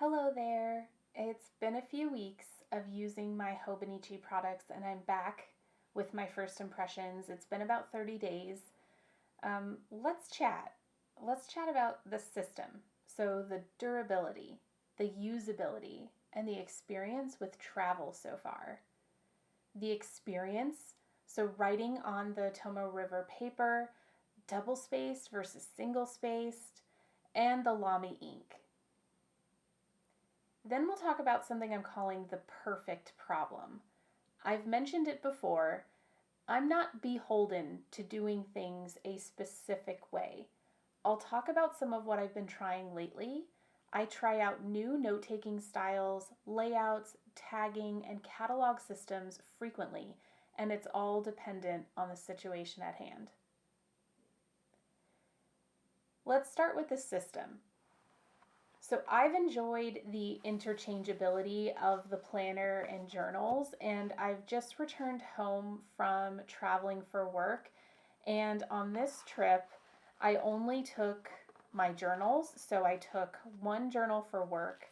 Hello there. It's been a few weeks of using my Hobonichi products and I'm back with my first impressions. It's been about 30 days. Let's chat. Let's chat about the system. So, the durability, the usability, and the experience with travel so far. The experience, so writing on the Tomo River paper, double spaced versus single spaced, and the Lamy ink. Then we'll talk about something I'm calling the perfect problem. I've mentioned it before. I'm not beholden to doing things a specific way. I'll talk about some of what I've been trying lately. I try out new note taking styles, layouts, tagging, and catalog systems frequently, and it's all dependent on the situation at hand. Let's start with the system. So I've enjoyed the interchangeability of the planner and journals, and I've just returned home from traveling for work. And on this trip, I only took my journals. So I took one journal for work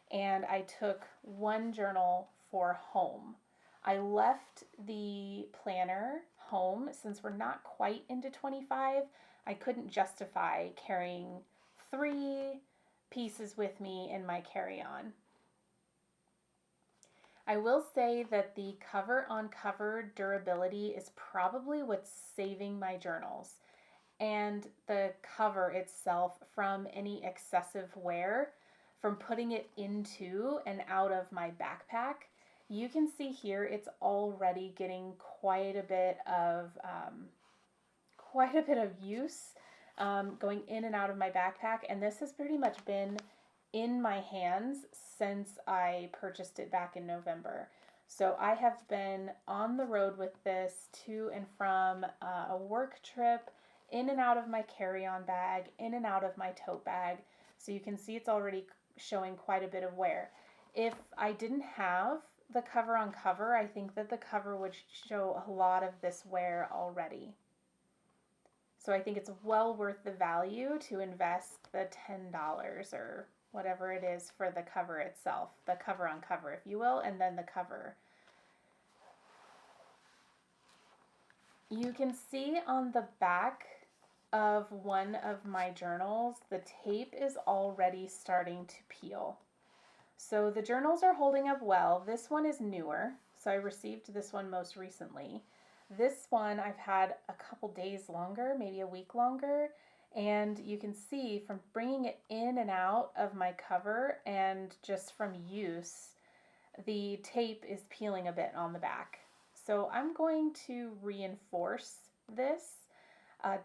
and I took one journal for home. I left the planner home since we're not quite into 25. I couldn't justify carrying three pieces with me in my carry-on. I will say that the cover on cover durability is probably what's saving my journals, and the cover itself from any excessive wear from putting it into and out of my backpack. You can see here it's already getting quite a bit of use going in and out of my backpack, and this has pretty much been in my hands since I purchased it back in November. So I have been on the road with this to and from a work trip, in and out of my carry-on bag, in and out of my tote bag. So you can see it's already showing quite a bit of wear. If I didn't have the cover on cover, I think that the cover would show a lot of this wear already. So I think it's well worth the value to invest the $10 or whatever it is for the cover itself, the cover on cover, if you will, and then the cover. You can see on the back of one of my journals, the tape is already starting to peel. So the journals are holding up well. This one is newer, so I received this one most recently. This one I've had a couple days longer, maybe a week longer, and you can see from bringing it in and out of my cover and just from use, the tape is peeling a bit on the back. So I'm going to reinforce this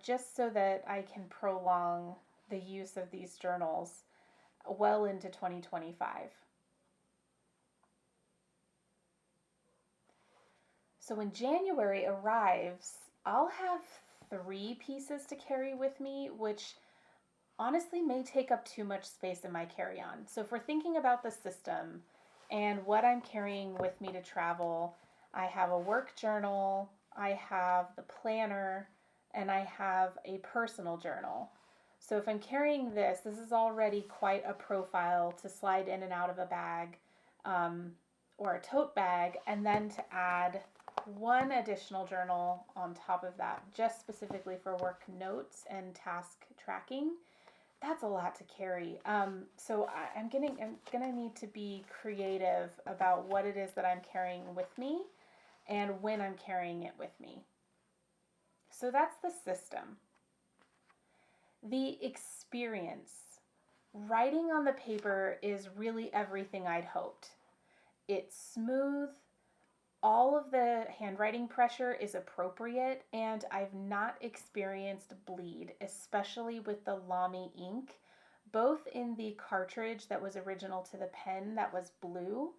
just so that I can prolong the use of these journals well into 2025. So when January arrives, I'll have three pieces to carry with me, which honestly may take up too much space in my carry on. So if we're thinking about the system and what I'm carrying with me to travel, I have a work journal, I have the planner, and I have a personal journal. So if I'm carrying this is already quite a profile to slide in and out of a bag or a tote bag, and then to add one additional journal on top of that, just specifically for work notes and task tracking. That's a lot to carry. So I'm gonna need to be creative about what it is that I'm carrying with me and when I'm carrying it with me. So that's the system. The experience. Writing on the paper is really everything I'd hoped. It's smooth, all of the handwriting pressure is appropriate, and I've not experienced bleed, especially with the Lamy ink, both in the cartridge that was original to the pen that was blue,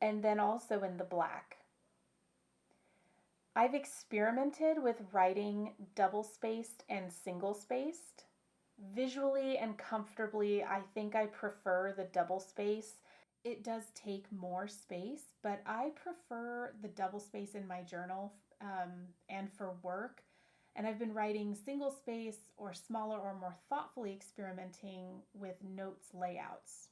and then also in the black. I've experimented with writing double spaced and single spaced. Visually and comfortably, I think I prefer the double space. It does take more space, but I prefer the double space in my journal and for work. And I've been writing single space or smaller or more thoughtfully experimenting with notes layouts.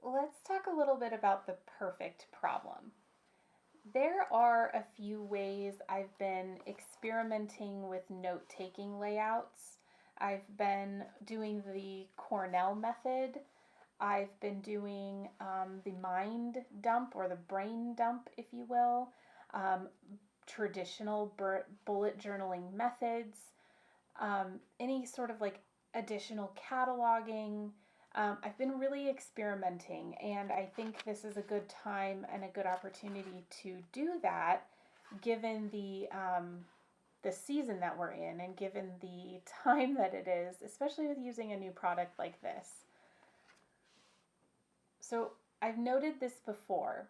let's talk a little bit about the perfect problem. There are a few ways I've been experimenting with note taking layouts. I've been doing the Cornell method. I've been doing the mind dump or the brain dump, if you will, um, traditional bullet journaling methods, any sort of like additional cataloging. I've been really experimenting, and I think this is a good time and a good opportunity to do that, given the season that we're in, and given the time that it is, especially with using a new product like this. So I've noted this before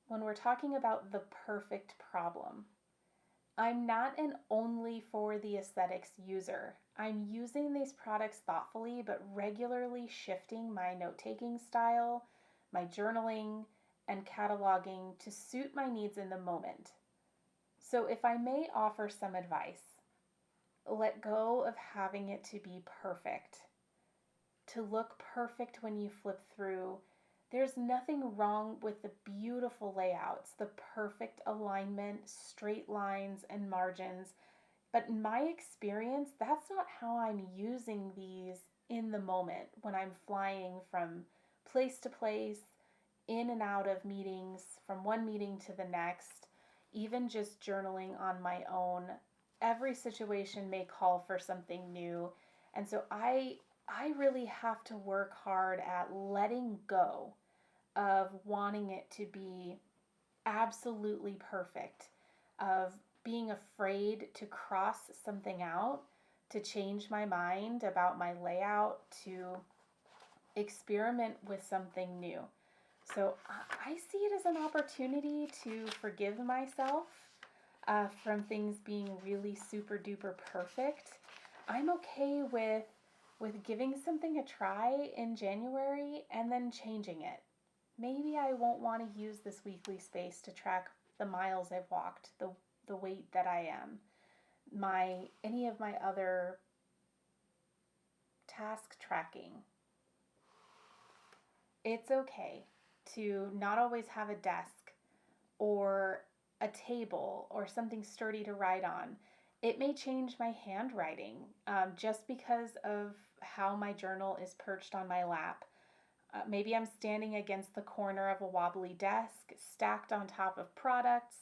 when we're talking about the perfect problem. I'm not an only for the aesthetics user. I'm using these products thoughtfully, but regularly shifting my note taking style, my journaling, and cataloging to suit my needs in the moment. So, if I may offer some advice, let go of having it to be perfect, to look perfect when you flip through. There's nothing wrong with the beautiful layouts, the perfect alignment, straight lines, and margins. But in my experience, that's not how I'm using these in the moment when I'm flying from place to place, in and out of meetings, from one meeting to the next, even just journaling on my own. Every situation may call for something new. And so I really have to work hard at letting go of wanting it to be absolutely perfect, of being afraid to cross something out, to change my mind about my layout, to experiment with something new. So I see it as an opportunity to forgive myself from things being really super duper perfect. I'm okay with giving something a try in January and then changing it. Maybe I won't want to use this weekly space to track the miles I've walked, the weight that I am, any of my other task tracking. It's okay to not always have a desk or a table or something sturdy to write on. It may change my handwriting just because of how my journal is perched on my lap. Maybe I'm standing against the corner of a wobbly desk, stacked on top of products,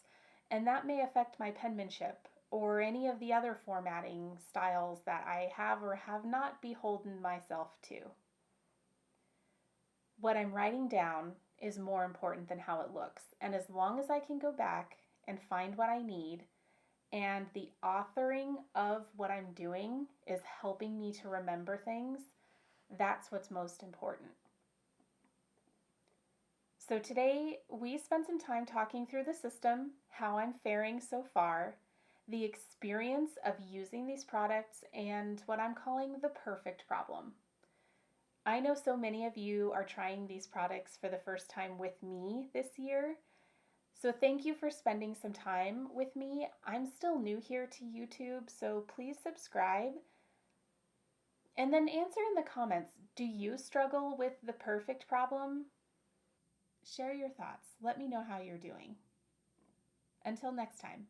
and that may affect my penmanship or any of the other formatting styles that I have or have not beholden myself to. What I'm writing down is more important than how it looks, and as long as I can go back and find what I need, and the authoring of what I'm doing is helping me to remember things, that's what's most important. So today we spent some time talking through the system, how I'm faring so far, the experience of using these products, and what I'm calling the perfect problem. I know so many of you are trying these products for the first time with me this year. So thank you for spending some time with me. I'm still new here to YouTube, so please subscribe. And then answer in the comments, do you struggle with the perfect problem? Share your thoughts. Let me know how you're doing. Until next time.